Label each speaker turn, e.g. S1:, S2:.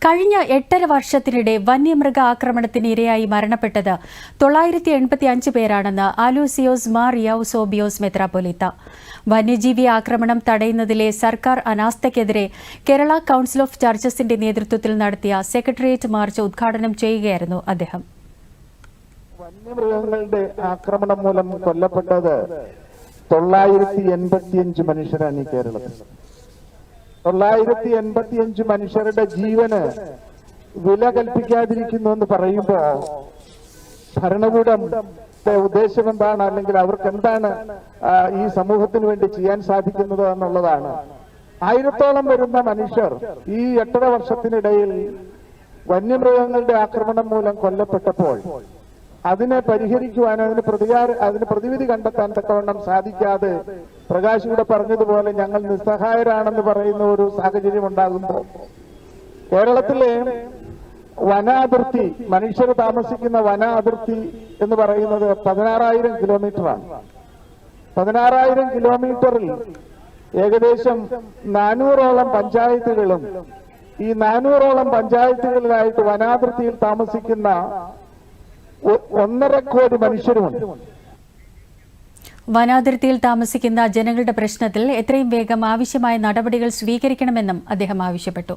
S1: കഴിഞ്ഞ 8.5 വർഷത്തിനിടെ വന്യമൃഗ ആക്രമണത്തിന് ഇരയായി മരണപ്പെട്ടത് 985 പേരാണെന്ന് ആലൂസിയോസ് മാർ യൗസോബിയോസ് മെത്രാപ്പൊലീത്ത. വന്യജീവി ആക്രമണം തടയുന്നതിലെ സർക്കാർ അനാസ്ഥയ്ക്കെതിരെ കേരള കൌൺസിൽ ഓഫ് ചർച്ചസിന്റെ നേതൃത്വത്തിൽ നടത്തിയ സെക്രട്ടേറിയറ്റ് മാർച്ച് ഉദ്ഘാടനം ചെയ്യുകയായിരുന്നു അദ്ദേഹം.
S2: വന്യമൃഗങ്ങളുടെ ആക്രമണം മൂലം കൊല്ലപ്പെട്ടത് 985 മനുഷ്യരാണ് ഈ കേരളത്തിൽ. 985 മനുഷ്യരുടെ ജീവന് വില കൽപ്പിക്കാതിരിക്കുന്നു എന്ന് പറയുമ്പോൾ ഭരണകൂടത്തിന്റെ ഉദ്ദേശം എന്താണ്, അല്ലെങ്കിൽ അവർക്ക് എന്താണ് ഈ സമൂഹത്തിന് വേണ്ടി ചെയ്യാൻ സാധിക്കുന്നത് എന്നുള്ളതാണ്. 1000-ഓളം വരുന്ന മനുഷ്യർ ഈ 8.5 വർഷത്തിനിടയിൽ വന്യമൃഗങ്ങളുടെ ആക്രമണം മൂലം കൊല്ലപ്പെട്ടപ്പോൾ അതിനെ പരിഹരിക്കുവാൻ, അതിന് പ്രതിവിധി കണ്ടെത്താൻ തക്കവണ്ണം സാധിക്കാതെ പ്രകാശ് ഇവിടെ പറഞ്ഞതുപോലെ ഞങ്ങൾ നിസ്സഹായരാണെന്ന് പറയുന്ന ഒരു സാഹചര്യം ഉണ്ടാകുമ്പോൾ കേരളത്തിലെ വനാതിർത്തി, മനുഷ്യർ താമസിക്കുന്ന വനാതിർത്തി എന്ന് പറയുന്നത് 16,000 കിലോമീറ്ററാണ്. 16,000 കിലോമീറ്ററിൽ ഏകദേശം 400-ഓളം പഞ്ചായത്തുകളും ഈ 400-ഓളം പഞ്ചായത്തുകളിലായിട്ട് വനാതിർത്തിയിൽ താമസിക്കുന്ന 1.5 കോടി മനുഷ്യരുമുണ്ട്.
S1: വനാതിർത്തിയിൽ താമസിക്കുന്ന ജനങ്ങളുടെ പ്രശ്നത്തിൽ എത്രയും വേഗം ആവശ്യമായ നടപടികൾ സ്വീകരിക്കണമെന്നും അദ്ദേഹം ആവശ്യപ്പെട്ടു.